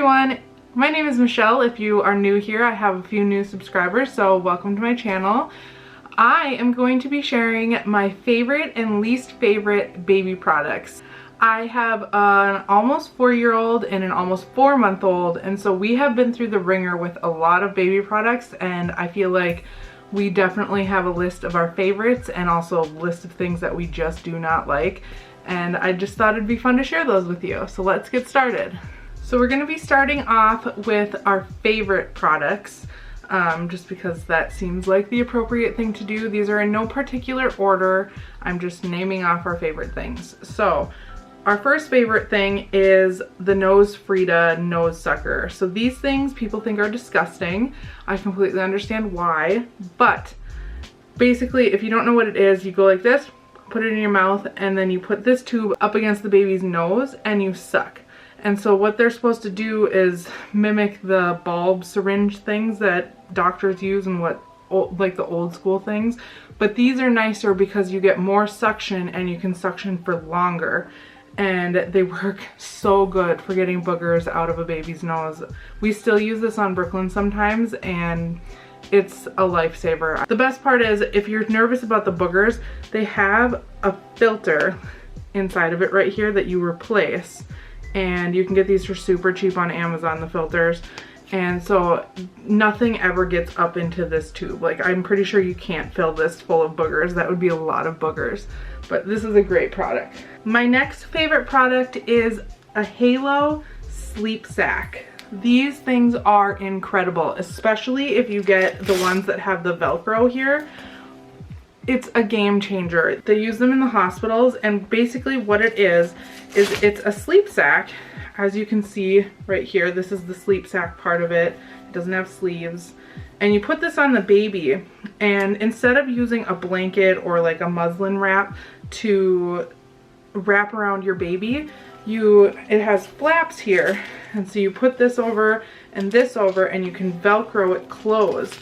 everyone, my name is Michelle. If you are new here, I have a few new subscribers, so welcome to my channel. I am going to be sharing my favorite and least favorite baby products. I have an almost 4-year-old and an almost 4-month-old, and so we have been through the ringer with a lot of baby products, and I feel like we definitely have a list of our favorites and also a list of things that we just do not like, and I just thought it'd be fun to share those with you. So let's get started. So we're going to be starting off with our favorite products, just because that seems like the appropriate thing to do. These are in no particular order. I'm just naming off our favorite things. So our first favorite thing is the Nose Frida Nose Sucker. So these things people think are disgusting. I completely understand why, but basically if you don't know what it is, you go like this, put it in your mouth, and then you put this tube up against the baby's nose and you suck. And so what they're supposed to do is mimic the bulb syringe things that doctors use and like the old school things. But these are nicer because you get more suction and you can suction for longer. And they work so good for getting boogers out of a baby's nose. We still use this on Brooklyn sometimes, and it's a lifesaver. The best part is if you're nervous about the boogers, they have a filter inside of it right here that you replace. And you can get these for super cheap on Amazon, the filters. And so nothing ever gets up into this tube. Like, I'm pretty sure you can't fill this full of boogers. That would be a lot of boogers. But this is a great product. My next favorite product is a Halo Sleep Sack. These things are incredible, especially if you get the ones that have the Velcro here. It's a game changer. They use them in the hospitals, and basically what it is it's a sleep sack. As you can see right here, this is the sleep sack part of it. It doesn't have sleeves. And you put this on the baby, and instead of using a blanket or like a muslin wrap to wrap around your baby, it has flaps here. And so you put this over and this over, and you can Velcro it closed.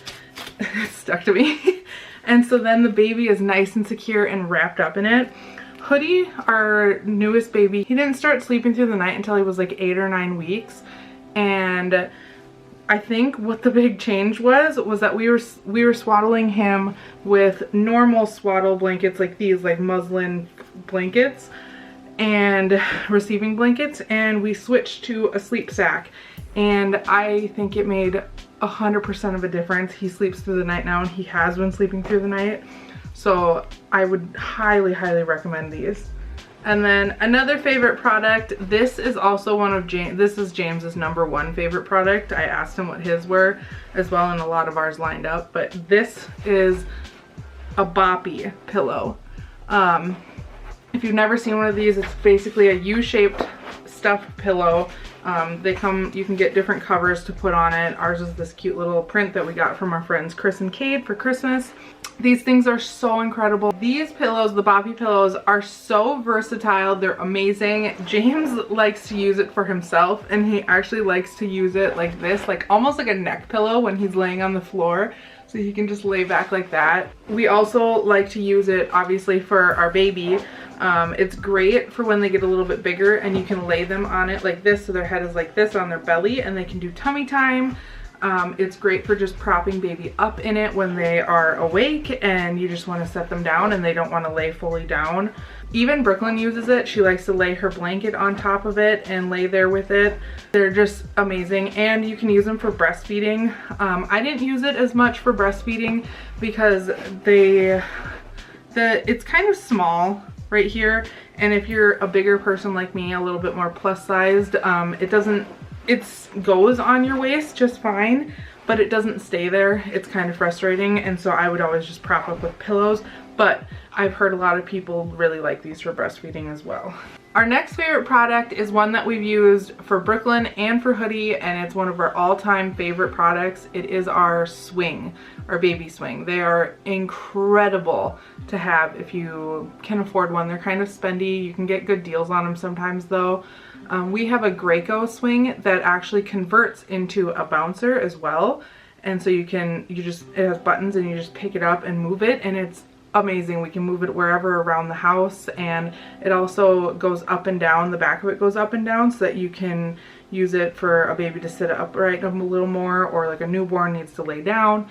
It's stuck to me. And so then the baby is nice and secure and wrapped up in it. Hoodie, our newest baby, he didn't start sleeping through the night until he was like 8 or 9 weeks. And I think what the big change was that we were swaddling him with normal swaddle blankets like these, like muslin blankets and receiving blankets, and we switched to a sleep sack. And I think it made 100% of a difference. He sleeps through the night now, and he has been sleeping through the night. So I would highly, highly recommend these. And then another favorite product, this is also one of James's #1 favorite product. I asked him what his were as well, and a lot of ours lined up, but this is a Boppy Pillow. If you've never seen one of these, it's basically a U-shaped stuffed pillow. You can get different covers to put on it. Ours is this cute little print that we got from our friends Chris and Cade for Christmas. These things are so incredible. These pillows, the Boppy pillows, are so versatile. They're amazing. James likes to use it for himself, and he actually likes to use it like this, like almost like a neck pillow when he's laying on the floor. So he can just lay back like that. We also like to use it obviously for our baby. It's great for when they get a little bit bigger, and you can lay them on it like this so their head is like this on their belly, and they can do tummy time. It's great for just propping baby up in it when they are awake and you just want to set them down and they don't want to lay fully down. Even Brooklyn uses it. She likes to lay her blanket on top of it and lay there with it. They're just amazing, and you can use them for breastfeeding. I didn't use it as much for breastfeeding because it's kind of small right here, and if you're a bigger person like me, a little bit more plus sized, it goes on your waist just fine, but it doesn't stay there. It's kind of frustrating, and so I would always just prop up with pillows, but I've heard a lot of people really like these for breastfeeding as well. Our next favorite product is one that we've used for Brooklyn and for Hoodie, and it's one of our all-time favorite products. It is our swing, our baby swing. They are incredible to have if you can afford one. They're kind of spendy. You can get good deals on them sometimes though. We have a Graco swing that actually converts into a bouncer as well. And so it has buttons, and you just pick it up and move it, and it's amazing. We can move it wherever around the house, and it also goes up and down. The back of it goes up and down so that you can use it for a baby to sit upright a little more, or like a newborn needs to lay down.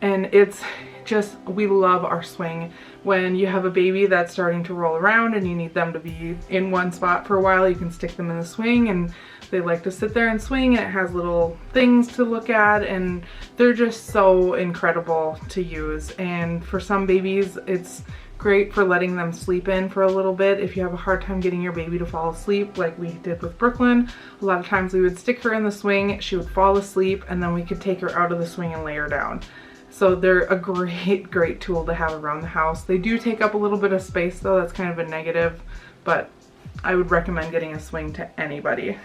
And it's just, we love our swing. When you have a baby that's starting to roll around and you need them to be in one spot for a while, you can stick them in the swing and they like to sit there and swing, and it has little things to look at, and they're just so incredible to use. And for some babies, it's great for letting them sleep in for a little bit. If you have a hard time getting your baby to fall asleep, like we did with Brooklyn, a lot of times we would stick her in the swing, she would fall asleep, and then we could take her out of the swing and lay her down. So they're a great tool to have around the house. They do take up a little bit of space though, that's kind of a negative, but I would recommend getting a swing to anybody.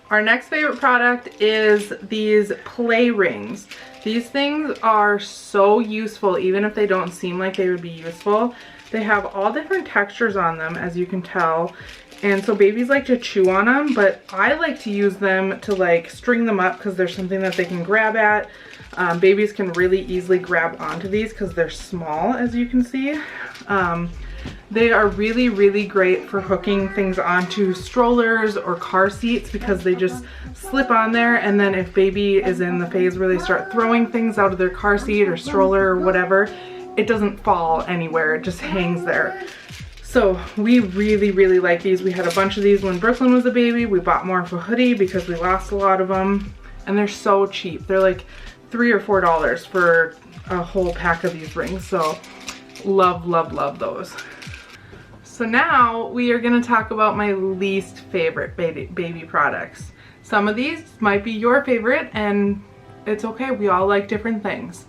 Our next favorite product is these play rings. These things are so useful, even if they don't seem like they would be useful. They have all different textures on them, as you can tell. And so babies like to chew on them, but I like to use them to like string them up because there's something that they can grab at. Babies can really easily grab onto these because they're small, as you can see. They are really great for hooking things onto strollers or car seats because they just slip on there, and then if baby is in the phase where they start throwing things out of their car seat or stroller or whatever, it doesn't fall anywhere, it just hangs there. So we really like these. We had a bunch of these when Brooklyn was a baby. We bought more for Hoodie because we lost a lot of them, and they're so cheap. They're like $3 or $4 for a whole pack of these rings. So love those. So now we are going to talk about my least favorite baby products. Some of these might be your favorite, and it's okay, we all like different things.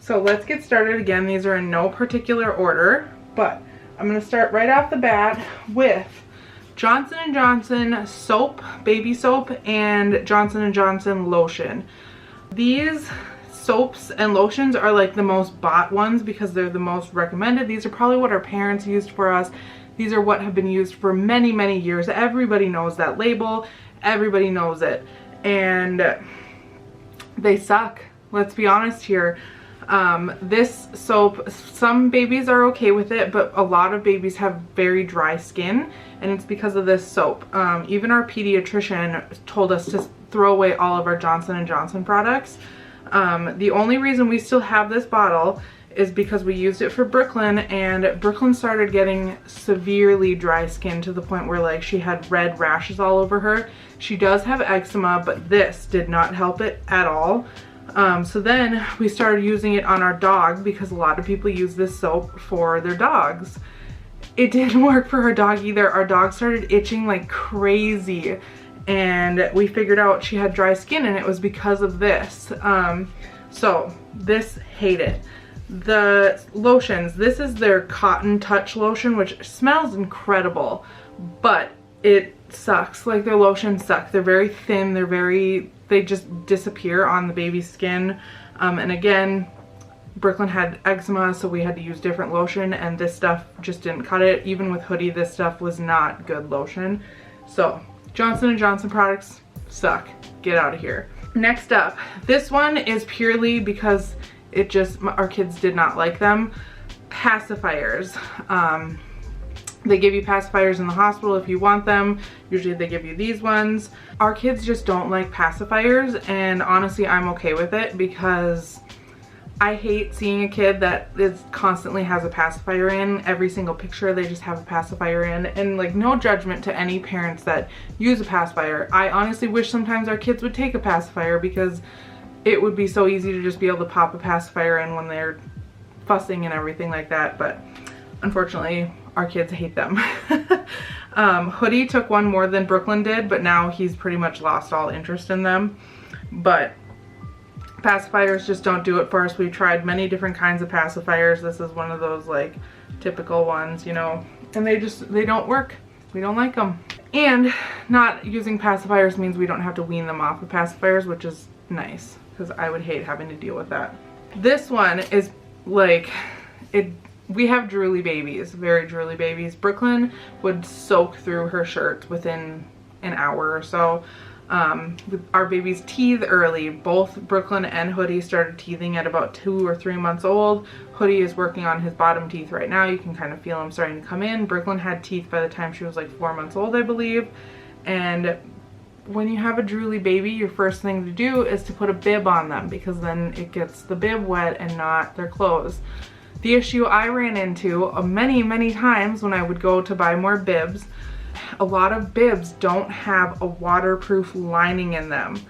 So let's get started. Again, these are in no particular order, but I'm going to start right off the bat with Johnson & Johnson soap, baby soap, and Johnson & Johnson lotion. These soaps and lotions are like the most bought ones because they're the most recommended. These are probably what our parents used for us. These are what have been used for many years. Everybody knows that label. Everybody knows it. And they suck. Let's be honest here. This soap, some babies are okay with it, but a lot of babies have very dry skin, and it's because of this soap. Even our pediatrician told us to throw away all of our Johnson & Johnson products. The only reason we still have this bottle is because we used it for Brooklyn, and Brooklyn started getting severely dry skin to the point where like she had red rashes all over her. She does have eczema, but this did not help it at all. So then we started using it on our dog because a lot of people use this soap for their dogs. It didn't work for her dog either. Our dog started itching like crazy, and we figured out she had dry skin, and it was because of this. So this, hate it. The lotions, this is their Cotton Touch lotion, which smells incredible, but it sucks. Like, their lotions suck. They're very thin, they just disappear on the baby's skin. And again, Brooklyn had eczema, so we had to use different lotion, and this stuff just didn't cut it. Even with Hoodie, this stuff was not good lotion. So Johnson & Johnson products suck. Get out of here. Next up, this one is purely because it just, our kids did not like them. Pacifiers. They give you pacifiers in the hospital if you want them. Usually they give you these ones. Our kids just don't like pacifiers, and honestly I'm okay with it because I hate seeing a kid that constantly has a pacifier in. Every single picture they just have a pacifier in, and like, no judgment to any parents that use a pacifier. I honestly wish sometimes our kids would take a pacifier because it would be so easy to just be able to pop a pacifier in when they're fussing and everything like that, but unfortunately our kids hate them. Hoodie took one more than Brooklyn did, but now he's pretty much lost all interest in them. But pacifiers just don't do it for us. We tried many different kinds of pacifiers. This is one of those like typical ones, you know, and they don't work. We don't like them. And not using pacifiers means we don't have to wean them off of pacifiers, which is nice because I would hate having to deal with that. This one is like, we have drooly babies, very drooly babies. Brooklyn would soak through her shirt within an hour or so. Our babies teeth early. Both Brooklyn and Hoodie started teething at about 2 or 3 months old. Hoodie is working on his bottom teeth right now. You can kind of feel them starting to come in. Brooklyn had teeth by the time she was like 4 months old, I believe. And when you have a drooly baby, your first thing to do is to put a bib on them, because then it gets the bib wet and not their clothes. The issue I ran into many times when I would go to buy more bibs, a lot of bibs don't have a waterproof lining in them.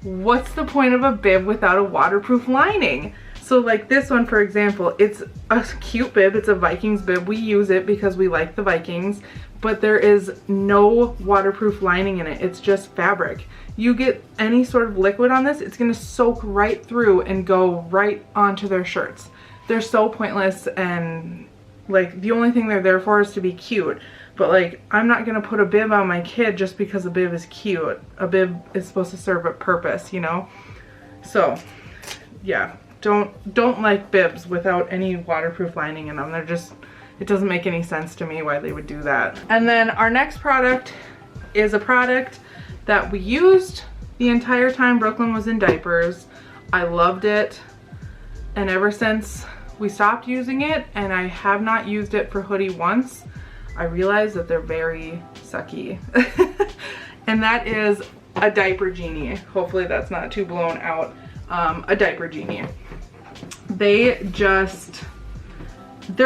What's the point of a bib without a waterproof lining? So like this one, for example, it's a cute bib. It's a Vikings bib. We use it because we like the Vikings, but there is no waterproof lining in it. It's just fabric. You get any sort of liquid on this, it's gonna soak right through and go right onto their shirts. They're so pointless, and like the only thing they're there for is to be cute. But like, I'm not gonna put a bib on my kid just because a bib is cute. A bib is supposed to serve a purpose, you know? So yeah. Don't like bibs without any waterproof lining in them. They're just, it doesn't make any sense to me why they would do that. And then our next product is a product that we used the entire time Brooklyn was in diapers. I loved it, and ever since we stopped using it, and I have not used it for Hoodie once, I realized that they're very sucky. And that is a diaper genie. Hopefully that's not too blown out. A diaper genie. They're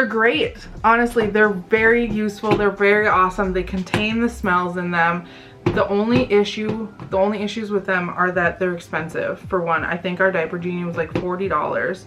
great. Honestly, they're very useful. They're very awesome. They contain the smells in them. The only issues with them are that they're expensive. For one, I think our diaper genie was like $40.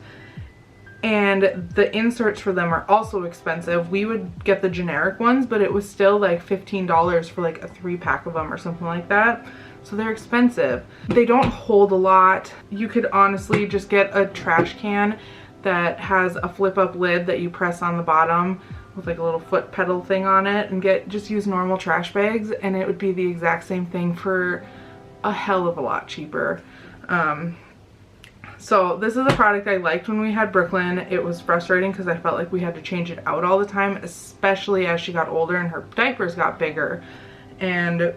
And the inserts for them are also expensive. We would get the generic ones, but it was still like $15 for like a 3-pack of them or something like that. So they're expensive. They don't hold a lot. You could honestly just get a trash can that has a flip up lid that you press on the bottom with like a little foot pedal thing on it, and just use normal trash bags, and it would be the exact same thing for a hell of a lot cheaper. So this is a product I liked when we had Brooklyn. It was frustrating because I felt like we had to change it out all the time, especially as she got older and her diapers got bigger. And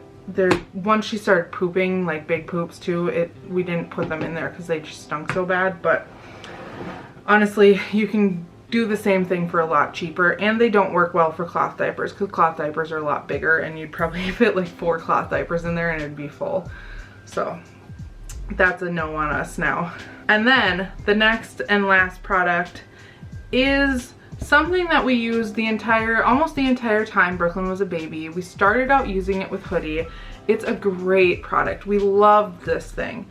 once she started pooping, like big poops too, we didn't put them in there because they just stunk so bad. But honestly, you can do the same thing for a lot cheaper, and they don't work well for cloth diapers because cloth diapers are a lot bigger, and you'd probably fit like 4 cloth diapers in there and it'd be full. So that's a no on us now. And then the next and last product is something that we used almost the entire time Brooklyn was a baby. We started out using it with Hoodie. It's a great product. We loved this thing.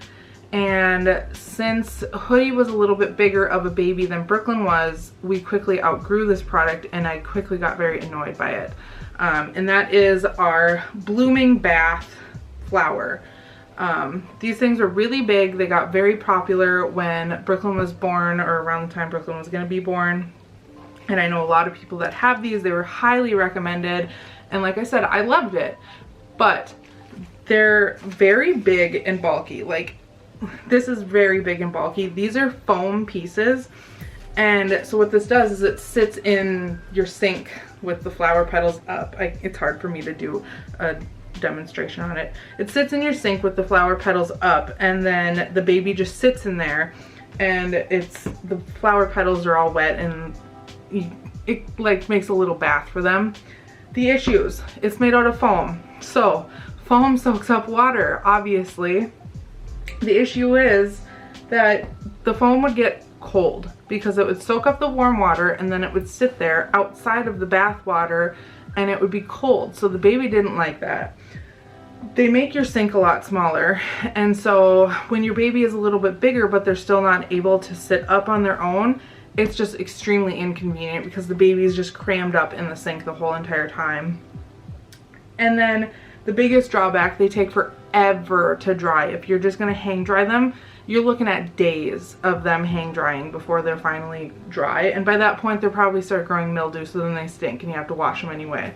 And since Hoodie was a little bit bigger of a baby than Brooklyn was, we quickly outgrew this product, and I quickly got very annoyed by it. And that is our Blooming Bath Flower. These things were really big. They got very popular when Brooklyn was born, or around the time Brooklyn was going to be born. And I know a lot of people that have these. They were highly recommended. And like I said, I loved it. But they're very big and bulky. Like, this is very big and bulky. These are foam pieces. And so what this does is it sits in your sink with the flower petals up. It's hard for me to do a demonstration on it. It sits in your sink with the flower petals up, and then the baby just sits in there, and the flower petals are all wet, and it like makes a little bath for them. The issues: it's made out of foam, so foam soaks up water, obviously. The issue is that the foam would get cold because it would soak up the warm water, and then it would sit there outside of the bath water, and it would be cold. So the baby didn't like that. They make your sink a lot smaller, and so when your baby is a little bit bigger but they're still not able to sit up on their own, it's just extremely inconvenient because the baby is just crammed up in the sink the whole entire time. And then the biggest drawback, they take forever to dry. If you're just going to hang dry them, you're looking at days of them hang drying before they're finally dry, and by that point they'll probably start growing mildew, so then they stink and you have to wash them anyway.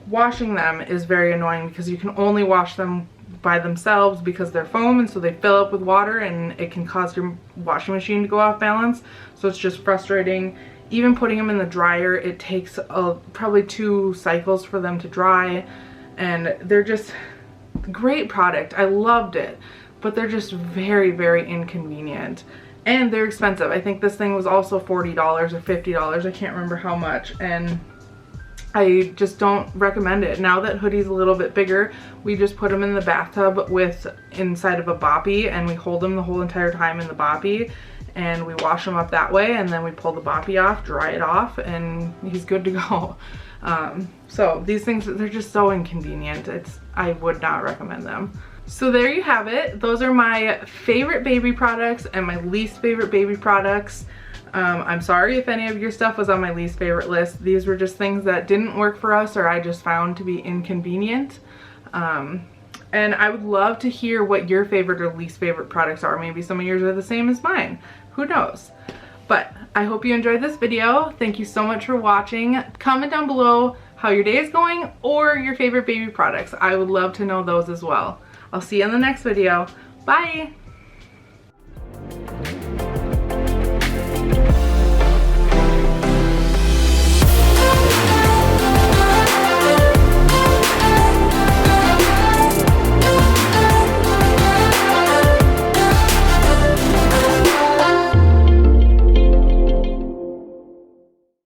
Washing them is very annoying because you can only wash them by themselves because they're foam, and so they fill up with water, and it can cause your washing machine to go off balance. So it's just frustrating. Even putting them in the dryer, it takes probably 2 cycles for them to dry, and they're just great product. I loved it, but they're just very, very inconvenient, and they're expensive. I think this thing was also $40 or $50. I can't remember how much, and I just don't recommend it. Now that Hoodie's a little bit bigger, we just put him in the bathtub with inside of a Boppy, and we hold him the whole entire time in the Boppy, and we wash him up that way, and then we pull the Boppy off, dry it off, and he's good to go. So these things, they're just so inconvenient. I would not recommend them. So there you have it. Those are my favorite baby products and my least favorite baby products. I'm sorry if any of your stuff was on my least favorite list. These were just things that didn't work for us or I just found to be inconvenient. And I would love to hear what your favorite or least favorite products are. Maybe some of yours are the same as mine. Who knows? But I hope you enjoyed this video. Thank you so much for watching. Comment down below how your day is going or your favorite baby products. I would love to know those as well. I'll see you in the next video. Bye!